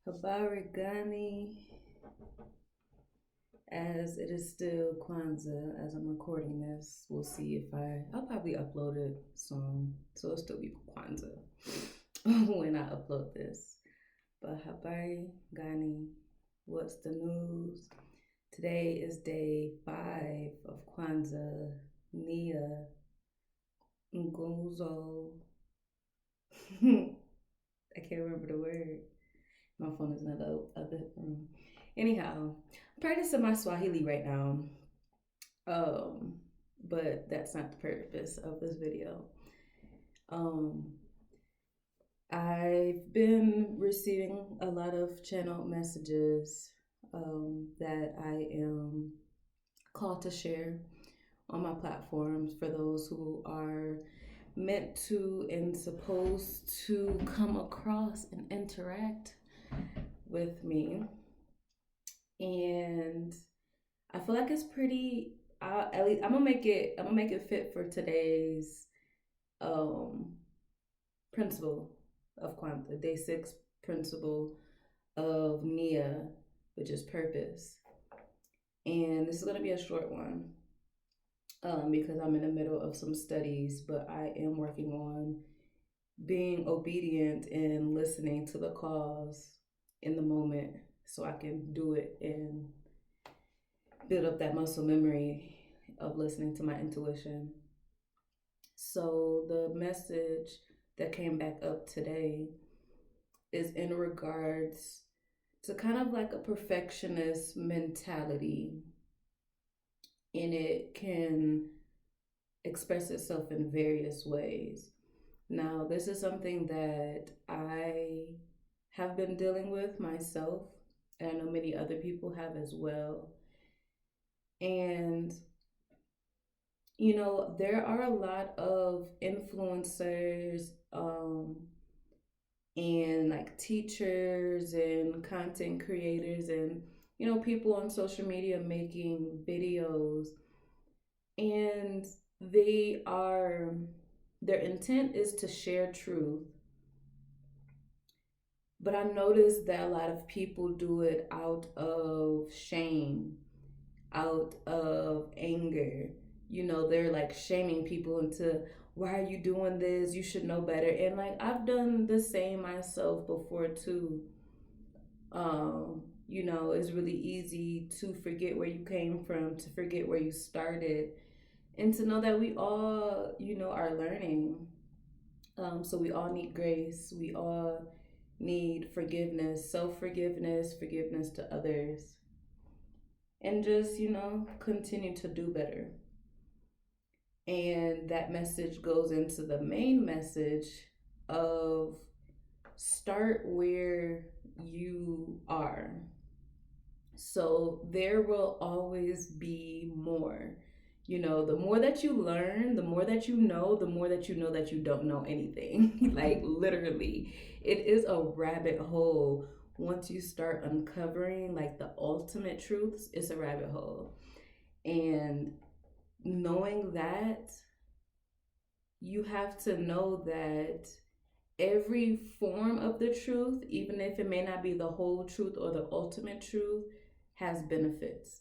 Habarigani, as it is still Kwanzaa as I'm recording this. We'll see if I'll probably upload it soon, so it'll still be Kwanzaa when I upload this. But Habari Gani, what's the news? Today is day 5 of Kwanzaa, Nia, Nguzo. I can't remember the word. My phone is in the other room. Anyhow, I'm practicing my Swahili right now. Um, but that's not the purpose of this video. Um, I've been receiving a lot of channel messages that I am called to share on my platforms for those who are meant to and supposed to come across and interact with me. And I feel like it's pretty. At least I'm gonna make it fit for today's um principle of Kwanzaa, day 6 principle of Nia, which is purpose. And this is gonna be a short one because I'm in the middle of some studies, but I am working on being obedient and listening to the cause in the moment so I can do it and build up that muscle memory of listening to my intuition. So the message that came back up today is in regards to kind of like a perfectionist mentality, and it can express itself in various ways. Now, this is something that I have been dealing with myself, and I know many other people have as well. And there are a lot of influencers and like teachers and content creators and people on social media making videos, and their intent is to share truth. But I noticed that a lot of people do it out of shame, out of anger. They're like shaming people into, why are you doing this? You should know better. And like I've done the same myself before too. It's really easy to forget where you came from, to forget where you started, and to know that we all, are learning. So we all need grace. We all need forgiveness, self-forgiveness, forgiveness to others, and just, continue to do better. And that message goes into the main message of start where you are. So there will always be more. The more that you learn, the more that you know, the more that you know that you don't know anything. Like literally, it is a rabbit hole. Once you start uncovering like the ultimate truths, it's a rabbit hole. And knowing that, you have to know that every form of the truth, even if it may not be the whole truth or the ultimate truth, has benefits.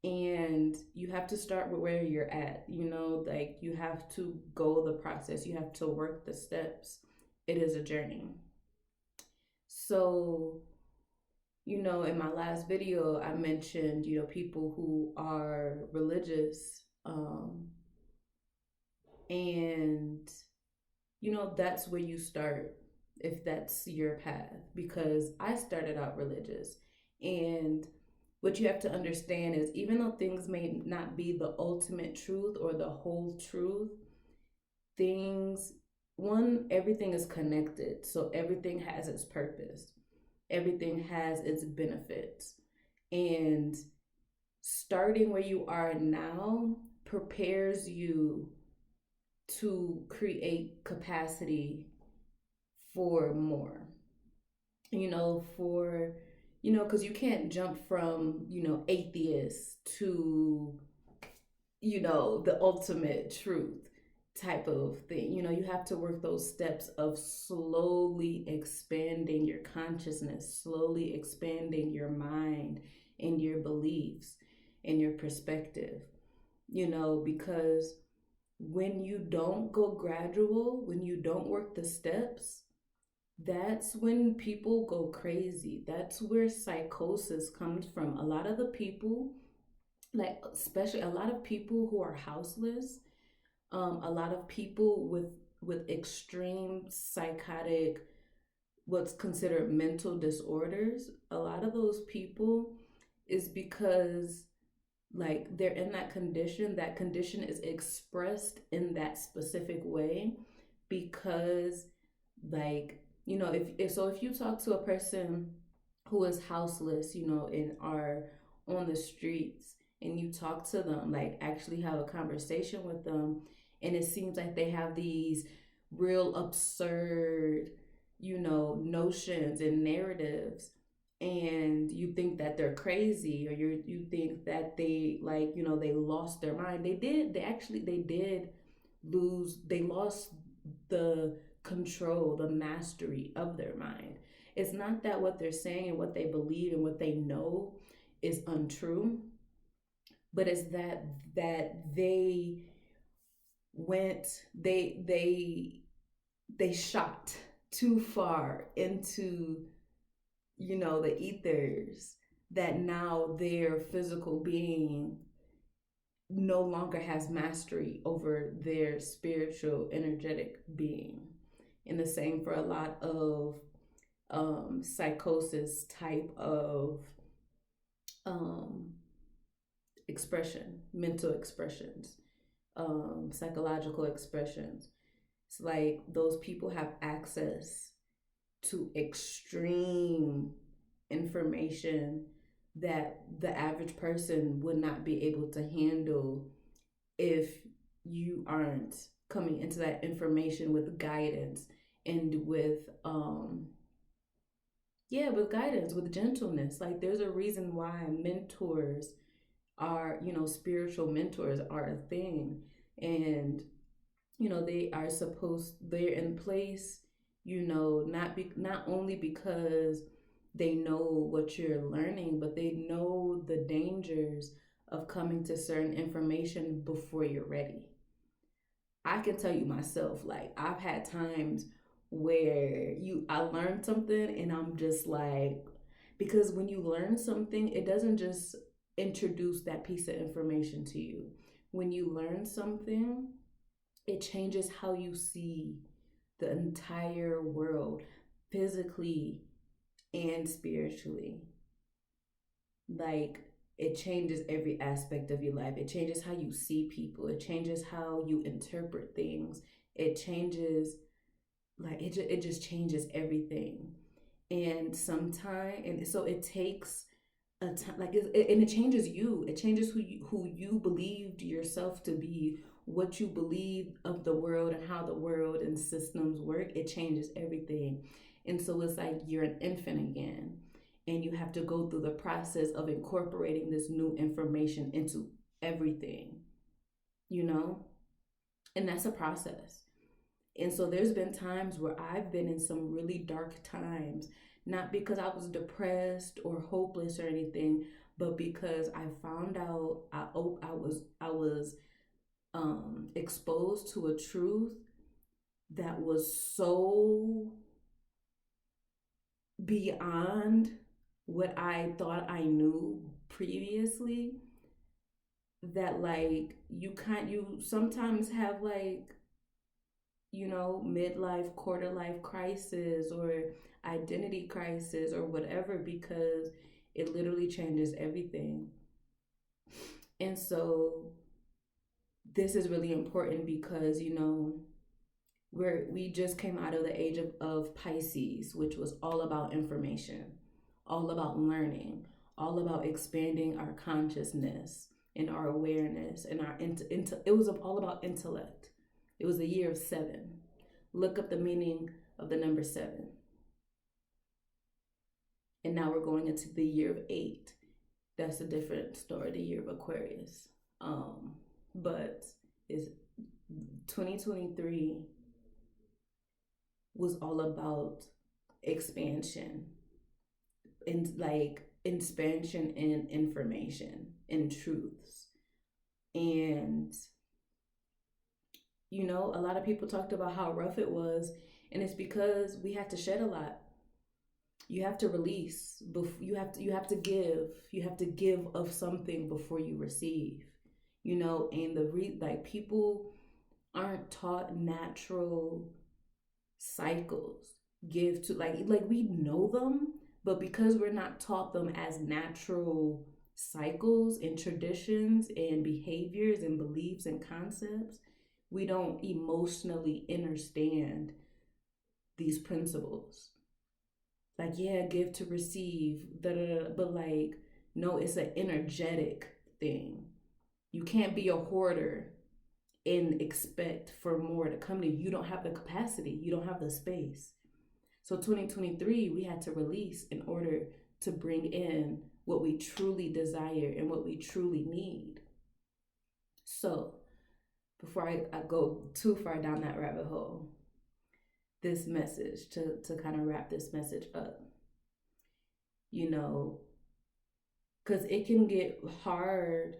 And you have to start with where you're at. Like you have to go the process, you have to work the steps. It is a journey. So, in my last video, I mentioned, people who are religious, and that's where you start if that's your path, because I started out religious. And what you have to understand is, even though things may not be the ultimate truth or the whole truth, everything is connected. So everything has its purpose, everything has its benefits. And starting where you are now prepares you to create capacity for more, because you can't jump from, atheist to, the ultimate truth, type of thing. You know, you have to work those steps of slowly expanding your consciousness, slowly expanding your mind and your beliefs and your perspective, you know, because when you don't go gradual, when you don't work the steps, that's when people go crazy. That's where psychosis comes from. A lot of the people, like especially a lot of people who are houseless, a lot of people with extreme psychotic, what's considered mental disorders, a lot of those people is because like they're in that condition is expressed in that specific way because like you know if you talk to a person who is houseless, you know, and are on the streets, and you talk to them, like actually have a conversation with them, and it seems like they have these real absurd, you know, notions and narratives, and you think that they're crazy, or you think that they, like, you know, they lost their mind. They lost the control, the mastery of their mind. It's not that what they're saying and what they believe and what they know is untrue, but it's that went they shot too far into, you know, the ethers, that now their physical being no longer has mastery over their spiritual energetic being. And the same for a lot of psychosis type of um, expression, mental expressions, psychological expressions. It's like those people have access to extreme information that the average person would not be able to handle if you aren't coming into that information with guidance and with guidance, with gentleness. Like there's a reason why mentors are, you know, spiritual mentors are a thing. And you know, they're in place, you know, not only because they know what you're learning, but they know the dangers of coming to certain information before you're ready. I can tell you myself, like I've had times where I learned something and I'm just like, because when you learn something, it doesn't just introduce that piece of information to you. When you learn something, it changes how you see the entire world, physically and spiritually. Like it changes every aspect of your life. It changes how you see people. It changes how you interpret things. It changes, like it just changes everything. And sometimes, and so it takes a time, like and it changes you. It changes who you believed yourself to be, what you believe of the world and how the world and systems work. It changes everything. And so it's like you're an infant again, and you have to go through the process of incorporating this new information into everything, you know? And that's a process. And so there's been times where I've been in some really dark times, not because I was depressed or hopeless or anything, but because I found out I was exposed to a truth that was so beyond what I thought I knew previously, that like you sometimes have, like, you know, midlife, quarter life crisis or identity crisis or whatever, because it literally changes everything. And so this is really important because, you know, we just came out of the age of Pisces, which was all about information, all about learning, all about expanding our consciousness and our awareness and our it was all about intellect. It was the year of 7. Look up the meaning of the number 7. And now we're going into the year of 8. That's a different story, the year of Aquarius. But it's 2023 was all about expansion and like expansion in information and truths. And a lot of people talked about how rough it was, and it's because we had to shed a lot. You have to release, you have to give of something before you receive. And like people aren't taught natural cycles. Give to like we know them, but because we're not taught them as natural cycles and traditions and behaviors and beliefs and concepts, we don't emotionally understand these principles. Like, yeah, give to receive, da, da, da, but like, no, it's an energetic thing. You can't be a hoarder and expect for more to come to you. You don't have the capacity, you don't have the space. So 2023, we had to release in order to bring in what we truly desire and what we truly need. So before I go too far down that rabbit hole, this message to kind of wrap this message up, because it can get hard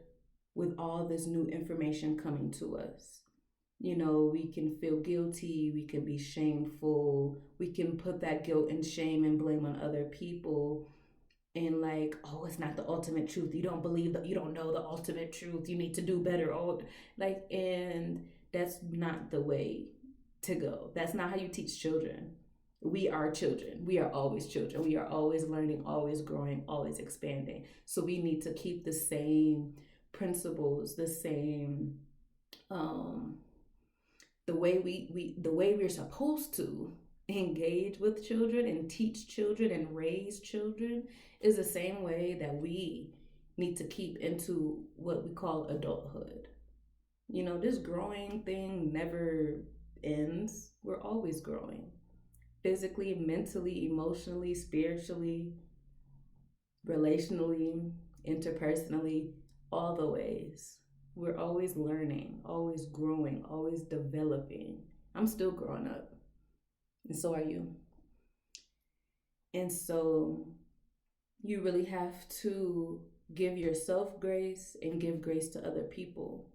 with all this new information coming to us. We can feel guilty, we can be shameful, we can put that guilt and shame and blame on other people. And like, oh, it's not the ultimate truth. You don't believe that, you don't know the ultimate truth. You need to do better. Oh, like, and that's not the way to go. That's not how you teach children. We are children. We are always children. We are always learning, always growing, always expanding. So we need to keep the same principles, the same the way we're supposed to engage with children and teach children and raise children is the same way that we need to keep into what we call adulthood. This growing thing never ends. We're always growing physically, mentally, emotionally, spiritually, relationally, interpersonally, all the ways. We're always learning, always growing, always developing. I'm still growing up, and so are you. And so you really have to give yourself grace and give grace to other people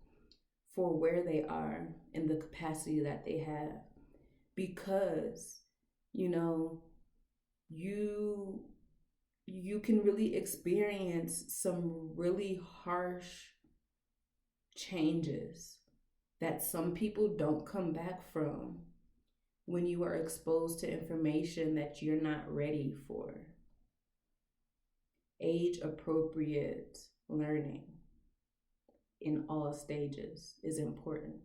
for where they are in the capacity that they have. Because, you can really experience some really harsh changes that some people don't come back from when you are exposed to information that you're not ready for. Age appropriate learning in all stages is important.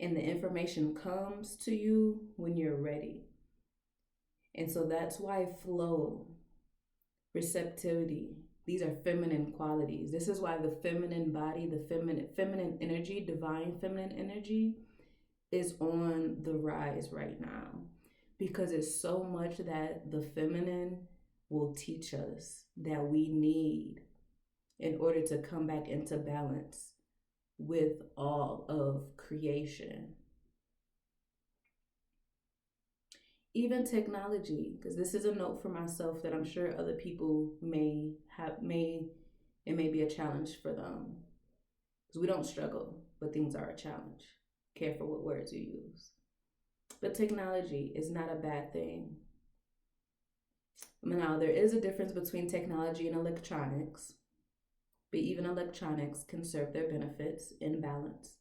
And the information comes to you when you're ready. And so that's why flow, receptivity, these are feminine qualities. This is why the feminine body, the feminine energy, divine feminine energy is on the rise right now, because it's so much that the feminine will teach us that we need in order to come back into balance with all of creation. Even technology, because this is a note for myself that I'm sure other people may be a challenge for them. Because we don't struggle, but things are a challenge. Careful what words you use. But technology is not a bad thing. Now, there is a difference between technology and electronics, but even electronics can serve their benefits in balance.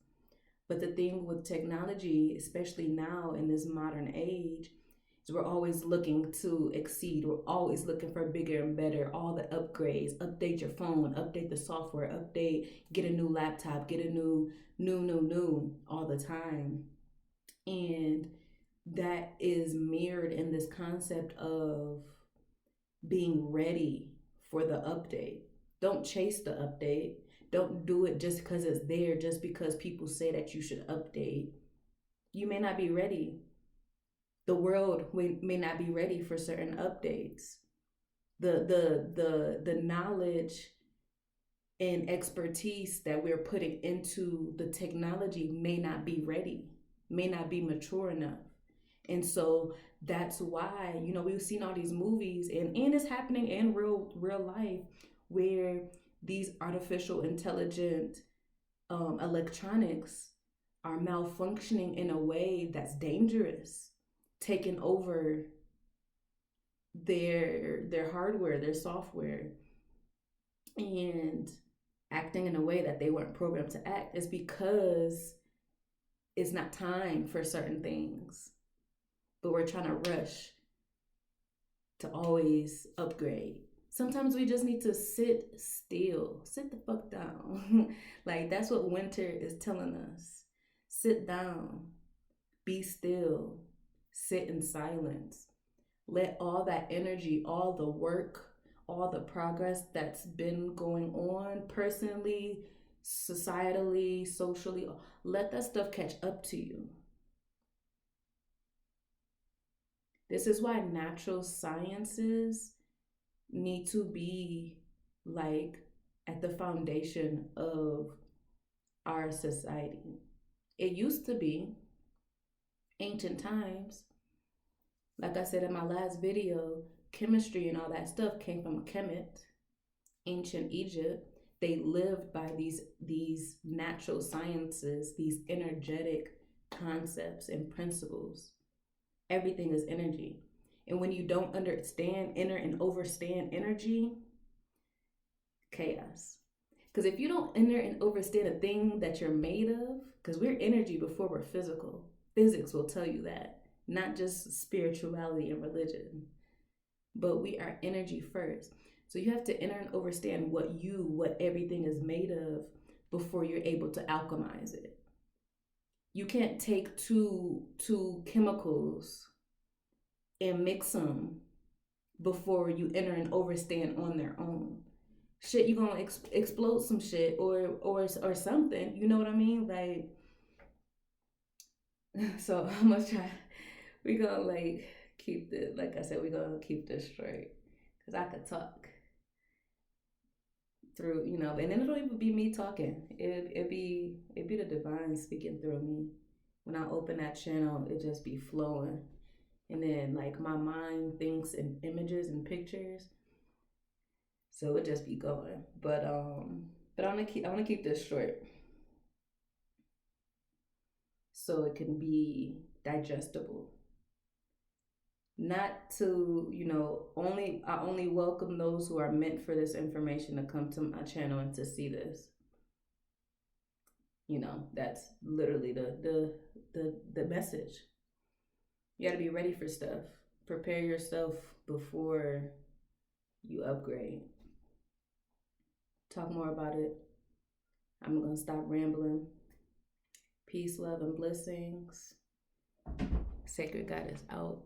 But the thing with technology, especially now in this modern age, is we're always looking to exceed. We're always looking for bigger and better, all the upgrades. Update your phone, update the software, get a new laptop, get a new all the time. And that is mirrored in this concept of being ready for the update. Don't chase the update. Don't do it just because it's there, just because people say that you should update. You may not be ready. The world may not be ready for certain updates. The knowledge and expertise that we're putting into the technology may not be ready, may not be mature enough. And so that's why, you know, we've seen all these movies, and it's happening in real life, where these artificial intelligent electronics are malfunctioning in a way that's dangerous, taking over their hardware, their software, and acting in a way that they weren't programmed to act. Is because it's not time for certain things, but we're trying to rush to always upgrade. Sometimes we just need to sit still, sit the fuck down. Like, that's what winter is telling us. Sit down, be still, sit in silence. Let all that energy, all the work, all the progress that's been going on personally, societally, socially, let that stuff catch up to you. This is why natural sciences need to be like at the foundation of our society. It used to be ancient times. Like I said in my last video, chemistry and all that stuff came from Kemet, ancient Egypt. They lived by these natural sciences, these energetic concepts and principles. Everything is energy. And when you don't understand, enter, and overstand energy, chaos. Because if you don't enter and overstand a thing that you're made of, because we're energy before we're physical. Physics will tell you that, not just spirituality and religion, but we are energy first. So you have to enter and understand what everything is made of before you're able to alchemize it. You can't take two chemicals and mix them before you enter and overstand on their own. Shit, you gonna explode some shit or something. You know what I mean? Like, so I'm gonna try. We gonna like keep this. Like I said, we gonna keep this straight, cause I could talk through, you know, and then it don't even be me talking. It be the divine speaking through me. When I open that channel, it just be flowing. And then like my mind thinks in images and pictures, so it just be going. But I wanna keep this short so it can be digestible. Not to, you know, I only welcome those who are meant for this information to come to my channel and to see this. You know, that's literally the message. You got to be ready for stuff. Prepare yourself before you upgrade. Talk more about it. I'm going to stop rambling. Peace, love, and blessings. Sacred Goddess out.